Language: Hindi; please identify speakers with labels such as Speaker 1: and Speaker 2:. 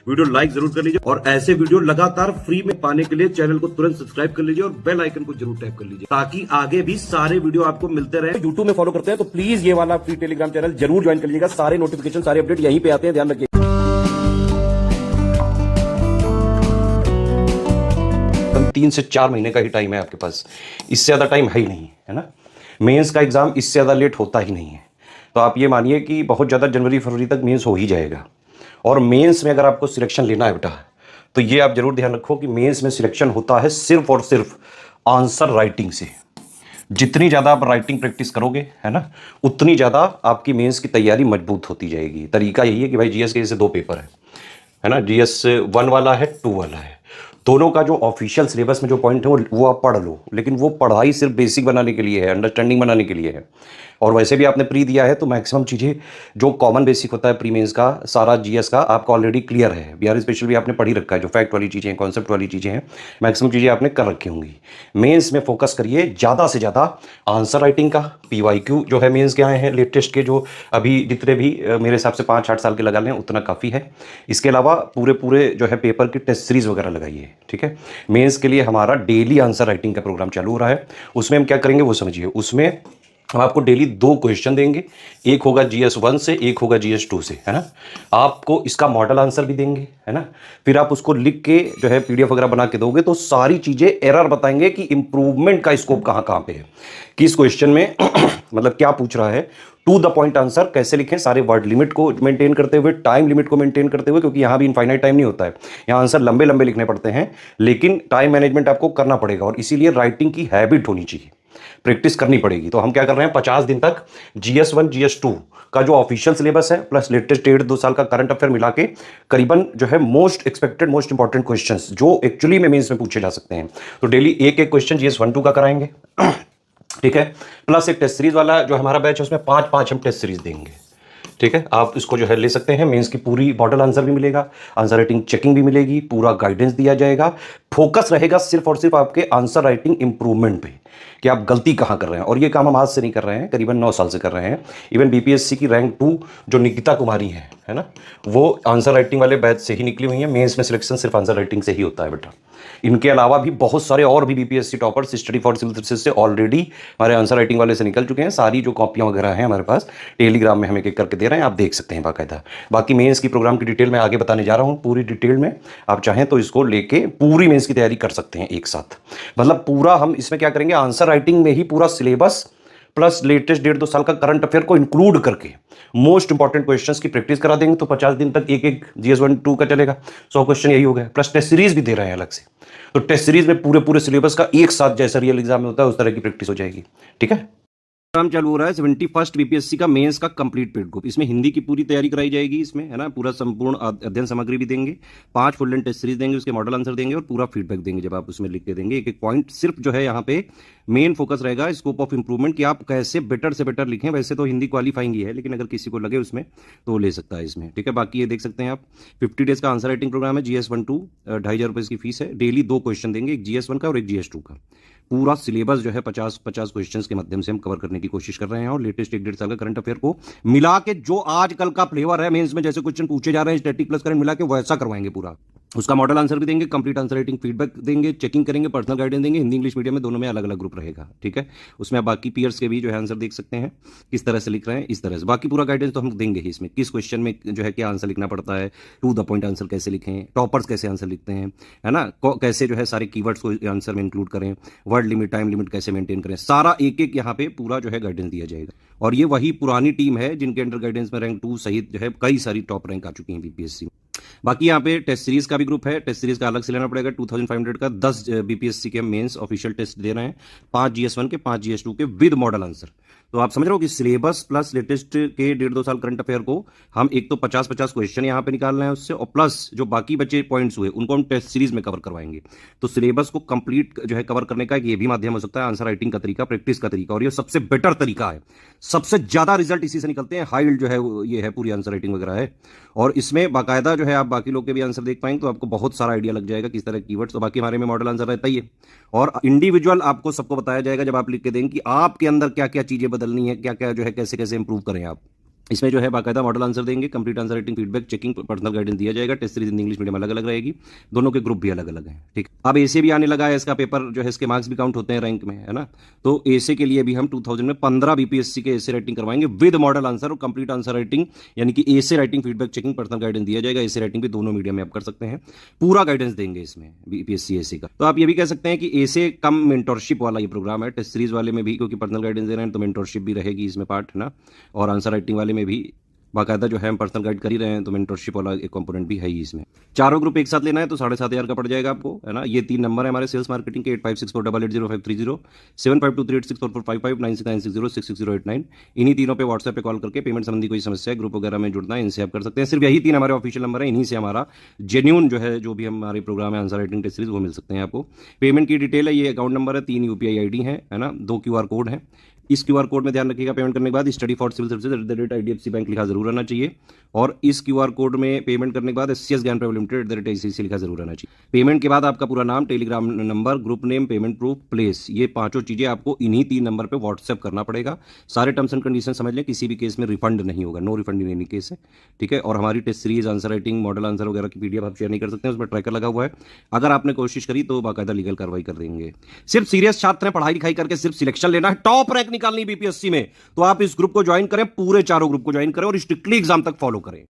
Speaker 1: वीडियो लाइक जरूर कर लीजिए और ऐसे वीडियो लगातार फ्री में पाने के लिए चैनल को तुरंत सब्सक्राइब कर लीजिए और बेल आइकन को जरूर टैप कर लीजिए ताकि आगे भी सारे वीडियो आपको मिलते रहे। यूट्यूब में फॉलो करते हैं तो प्लीज ये वाला फ्री टेलीग्राम चैनल जरूर ज्वाइन कर लीजिएगा। सारे नोटिफिकेशन सारे अपडेट यहीं पे आते हैं, ध्यान रखिए। 3 से 4 महीने का ही टाइम है आपके पास, इससे ज्यादा टाइम है ही नहीं, है ना। मेंस का एग्जाम इससे ज्यादा लेट होता ही नहीं है, तो आप ये मानिए कि बहुत ज्यादा जनवरी फरवरी तक मेंस हो ही जाएगा। और मेंस में अगर आपको सिलेक्शन लेना है बेटा, तो ये आप जरूर ध्यान रखो कि मेंस में सिलेक्शन होता है सिर्फ और सिर्फ आंसर राइटिंग से। जितनी ज़्यादा आप राइटिंग प्रैक्टिस करोगे, है ना, उतनी ज़्यादा आपकी मेंस की तैयारी मजबूत होती जाएगी। तरीका यही है कि भाई जीएस के जैसे 2 पेपर है ना, जीएस 1 वाला है, 2 वाला है। दोनों का जो ऑफिशियल सिलेबस में जो पॉइंट है वो आप पढ़ लो, लेकिन वो पढ़ाई सिर्फ बेसिक बनाने के लिए है, अंडरस्टैंडिंग बनाने के लिए है। और वैसे भी आपने प्री दिया है तो मैक्सिमम चीज़ें जो कॉमन बेसिक होता है प्री मेंस का, सारा जीएस का आपका ऑलरेडी क्लियर है। बिहार स्पेशल भी आपने पढ़ी रखा है, जो फैक्ट वाली चीज़ें हैं, कॉन्सेप्ट वाली चीज़ें हैं, मैक्सिमम चीज़ें आपने कर रखी होंगी। मेंस में फोकस करिए ज़्यादा से ज़्यादा आंसर राइटिंग का। पीवाईक्यू जो है मेंस के आए हैं लेटेस्ट के, जो अभी जितने भी मेरे हिसाब से 5-8 साल के लगा लें उतना काफ़ी है। इसके अलावा पूरे जो है पेपर की टेस्ट सीरीज वगैरह लगाइए, ठीक है। मेंस के लिए हमारा डेली आंसर राइटिंग का प्रोग्राम चालू हो रहा है। उसमें हम क्या करेंगे वो समझिए। उसमें हम आपको डेली 2 क्वेश्चन देंगे, एक होगा जीएस 1 से, एक होगा जीएस 2 से, है ना। आपको इसका मॉडल आंसर भी देंगे, है ना। फिर आप उसको लिख के जो है पीडीएफ वगैरह बना के दोगे तो सारी चीजें एरर बताएंगे कि इंप्रूवमेंट का स्कोप कहां कहां पे है, किस क्वेश्चन में मतलब क्या पूछ रहा है। टू द पॉइंट आंसर कैसे लिखें, सारे वर्ड लिमिट को मेंटेन करते हुए, टाइम लिमिट को मेंटेन करते हुए, क्योंकि यहां भी इनफाइनाइट टाइम नहीं होता है, यहां आंसर लंबे लंबे लिखने पड़ते हैं, लेकिन टाइम मैनेजमेंट आपको करना पड़ेगा और इसीलिए राइटिंग की हैबिट होनी चाहिए, प्रैक्टिस करनी पड़ेगी। तो हम क्या कर रहे हैं, 50 दिन तक जीएस 1 जीएस 2 का जो ऑफिशियल सिलेबस है प्लस लेटेस्ट 1.5-2 साल का करंट अफेयर मिला के करीबन जो है most expected most important questions जो एक्चुअली में मेंस में पूछे जा सकते हैं, तो डेली एक एक क्वेश्चन जीएस 1-2 का कराएंगे, ठीक है। प्लस एक टेस्ट सीरीज वाला जो हमारा बैच है उसमें 5-5 हम टेस्ट सीरीज देंगे, ठीक है। आप इसको जो है ले सकते हैं। मेंस की पूरी मॉडल आंसर भी मिलेगा, आंसर राइटिंग चेकिंग भी मिलेगी, पूरा गाइडेंस दिया जाएगा। फोकस रहेगा सिर्फ और सिर्फ आपके आंसर राइटिंग इंप्रूवमेंट पे कि आप गलती कहां कर रहे हैं। और ये काम हम आज से नहीं कर रहे हैं, करीबन 9 साल से कर रहे हैं। इवन बीपीएससी की रैंक 2 जो निकिता कुमारी है ना, वो आंसर राइटिंग वाले बैच से ही निकली हुई है। मेंस में सिलेक्शन सिर्फ आंसर राइटिंग से ही होता है बेटा। इनके अलावा भी बहुत सारे और भी BPSC toppers study for civil services से ऑलरेडी हमारे आंसर राइटिंग वाले से निकल चुके हैं। सारी जो कॉपियां वगैरह हैं हमारे पास टेलीग्राम में हम एक एक करके दे रहे हैं, आप देख सकते हैं बाकायदा। बाकी मेंस की प्रोग्राम की डिटेल मैं आगे बताने जा रहा हूं, पूरी डिटेल में आप चाहें तो इसको लेके पूरी मेंस की तैयारी कर सकते हैं एक साथ। मतलब पूरा हम इसमें क्या करेंगे, आंसर राइटिंग में ही पूरा सिलेबस प्लस लेटेस्ट 1.5-2 साल का करंट अफेयर को इंक्लूड करके मोस्ट इंपॉर्टेंट क्वेश्चंस की प्रैक्टिस करा देंगे। तो 50 दिन तक एक एक जीएस 1-2 का चलेगा, 100 क्वेश्चन यही हो गया। प्लस टेस्ट सीरीज भी दे रहे हैं अलग से, तो टेस्ट सीरीज में पूरे सिलेबस का एक साथ जैसा रियल एग्जाम में होता है उस तरह की प्रैक्टिस हो जाएगी, ठीक है। काम चालू हो रहा है 71st बीपीएससी का मेंस का कंप्लीट पेड ग्रुप। इसमें हिंदी की पूरी तैयारी कराई जाएगी, इसमें है ना, पूरा संपूर्ण अध्ययन सामग्री भी देंगे, 5 फुल लेंथ टेस्ट सीरीज देंगे, उसके मॉडल आंसर देंगे और पूरा फीडबैक देंगे जब आप उसमें लिख के देंगे एक एक पॉइंट। सिर्फ जो है यहाँ पे मेन फोकस रहेगा स्कोप ऑफ इंप्रूवमेंट कि आप कैसे बेटर से बेटर लिखें। वैसे तो हिंदी क्वालिफाइंग ही है, लेकिन अगर किसी को लगे उसमें तो ले सकता है इसमें, ठीक है। बाकी ये देख सकते हैं आप 50 डेज का आंसर राइटिंग प्रोग्राम है, जीएस 1-2 2,500 रुपए की फीस है। डेली 2 क्वेश्चन देंगे, एक जीएस 1 का और एक जीएस 2 का। पूरा सिलेबस जो है 50 क्वेश्चंस के माध्यम से हम कवर करने की कोशिश कर रहे हैं और लेटेस्ट 1.5 साल का करंट अफेयर को मिला के जो आजकल का फ्लेवर है मेंस में, जैसे क्वेश्चन पूछे जा रहे हैं स्टैटिक प्लस करंट मिला के वैसा करवाएंगे पूरा। उसका मॉडल आंसर भी देंगे, कंप्लीट आंसर राइटिंग फीडबैक देंगे, चेकिंग करेंगे, पर्सनल गाइडेंस देंगे। हिंदी इंग्लिश मीडियम में दोनों में अलग अलग ग्रुप रहेगा, ठीक है। उसमें आप बाकी पीयर्स के भी जो है आंसर देख सकते हैं किस तरह से लिख रहे हैं, इस तरह से बाकी पूरा गाइडेंस तो हम देंगे ही। इसमें किस क्वेश्चन में जो है क्या आंसर लिखना पड़ता है, टू द पॉइंट आंसर कैसे लिखें, टॉपर्स कैसे आंसर लिखते हैं, है ना, कैसे जो है सारे कीवर्ड्स को आंसर में इंक्लूड करें, वर्ड लिमिट टाइम लिमिट कैसे मेंटेन करें, सारा एक एक यहाँ पे पूरा जो है गाइडेंस दिया जाएगा। और ये वही पुरानी टीम है जिनके अंडर गाइडेंस में रैंक 2 सहित जो है कई सारी टॉप रैंक आ चुकी है बीपीएससी में। बाकी यहाँ पे टेस्ट सीरीज का भी ग्रुप है, टेस्ट सीरीज का अलग से लेना पड़ेगा 2500 का। 10 बीपीएससी के मेंस ऑफिशियल टेस्ट दे रहे हैं, 5 जीएस 1 के, 5 जीएस 2 के विद मॉडल आंसर। तो आप समझ रहे हो कि सिलेबस प्लस लेटेस्ट के 1.5-2 साल करंट अफेयर को हम एक तो 50-50 क्वेश्चन यहाँ पे निकाल रहे हैं उससे, और प्लस जो बाकी बचे पॉइंट्स हुए उनको हम टेस्ट सीरीज में कवर करवाएंगे। तो सिलेबस को कंप्लीट जो है कवर करने का ये भी माध्यम हो सकता है, आंसर राइटिंग का तरीका, प्रैक्टिस का तरीका, और ये सबसे बेटर तरीका है। सबसे ज्यादा रिजल्ट इसी से निकलते हैं, हाई जो है ये है पूरी आंसर राइटिंग वगैरह है। और इसमें बाकायदा जो है आप बाकी लोग के भी आंसर देख पाएंगे तो आपको बहुत सारा आइडिया लग जाएगा किस तरह कीवर्ड्स। तो बाकी हमारे में मॉडल आंसर रहता ही है और इंडिविजुअल आपको सबको बताया जाएगा जब आप लिख के देंगे कि आपके अंदर क्या क्या चीजें बदलनी है, क्या क्या जो है कैसे कैसे इंप्रूव करें आप। इसमें जो है बाकायदा मॉडल आंसर देंगे, complete answer writing, feedback, checking, personal guidance दिया जाएगा। Test series Hindi English medium अलग अलग रहेगी, दोनों के ग्रुप भी अलग अलग हैं। ठीक, अब एसे भी आने लगा है, इसका पेपर जो है इसके मार्क्स भी काउंट होते हैं रैंक में, है ना। तो एसे के लिए भी हम 2000 में 15 बीपीएससी के एसे राइटिंग करवाएंगे विद मॉडल आंसर और कंप्लीट आंसर राइटिंग, यानी कि essay writing, feedback, checking, personal guidance दिया जाएगा। एसे राइटिंग भी दोनों मीडियम में आप कर सकते हैं, पूरा गाइडेंस देंगे इसमें बीपीएससी एसे का। तो आप ये भी कह सकते हैं कि एसे कम मेंटरशिप वाला ये प्रोग्राम है। टेस्ट सीरीज वाले में भी क्योंकि पर्सनल गाइडेंस दे रहे हैं तो मेंटरशिप भी रहेगी इसमें पार्ट, है ना। और आंसर राइटिंग वाले में भी बाकायदा जो है हम पर्सनल गाइड कर ही रहे हैं, तो मेंटरशिप वाला एक कंपोनेंट भी है ही इसमें। चारों ग्रुप एक साथ लेना है तो 7,500 का पड़ जाएगा आपको, है ना। ये 3 नंबर है हमारे सेल्स मार्केटिंग के, 8564880530, 7523864455, 9696066089। इन्हीं तीनों पे व्हाट्सएप पे कॉल करके पेमेंट संबंधी कोई समस्या है, ग्रुप वगैरह में जुड़ना है, इनसे आप कर सकते हैं। सिर्फ यही 3 हमारे ऑफिशियल नंबर है, इन्हीं से हमारा जेन्यून जो है जो भी हमारे प्रोग्राम है आंसर राइटिंग टेस्ट सीरीज वो मिल सकते हैं आपको। पेमेंट की डिटेल है, ये अकाउंट नंबर है, 3 यूपीआई आईडी है ना, 2 QR कोड है। इस QR कोड में ध्यान रखिएगा, पेमेंट करने के बाद study for civil services @IDFC bank लिखा जरूर रहना चाहिए। और इस QR कोड में पेमेंट करने के बाद SCS ज्ञान प्राइवेट लिमिटेड @ICICI लिखा जरूर रहना चाहिए। पेमेंट के बाद आपका पूरा नाम, Telegram number, group name, payment proof, place, ये 5 चीजें आपको इन्हीं 3 नंबर पे व्हाट्सएप करना पड़ेगा। सारे टर्म्स एंड कंडीशन समझ लें, किसी भी केस में रिफंड नहीं होगा, no refund in any case है, ठीक है। और हमारी test series, answer writing, model answer वगैरह की PDF आप शेयर नहीं कर सकते हैं, उसमें ट्रैकर लगा हुआ है। अगर आपने कोशिश करी तो बाकायदा लीगल कार्रवाई कर देंगे। सिर्फ सीरियस छात्र हैं, पढ़ाई लिखाई करके सिर्फ सिलेक्शन लेना है, टॉप रैंक निकालनी बीपीएससी में, तो आप इस ग्रुप को ज्वाइन करें, पूरे चारों ग्रुप को ज्वाइन करें और स्ट्रिक्टली एग्जाम तक फॉलो करें।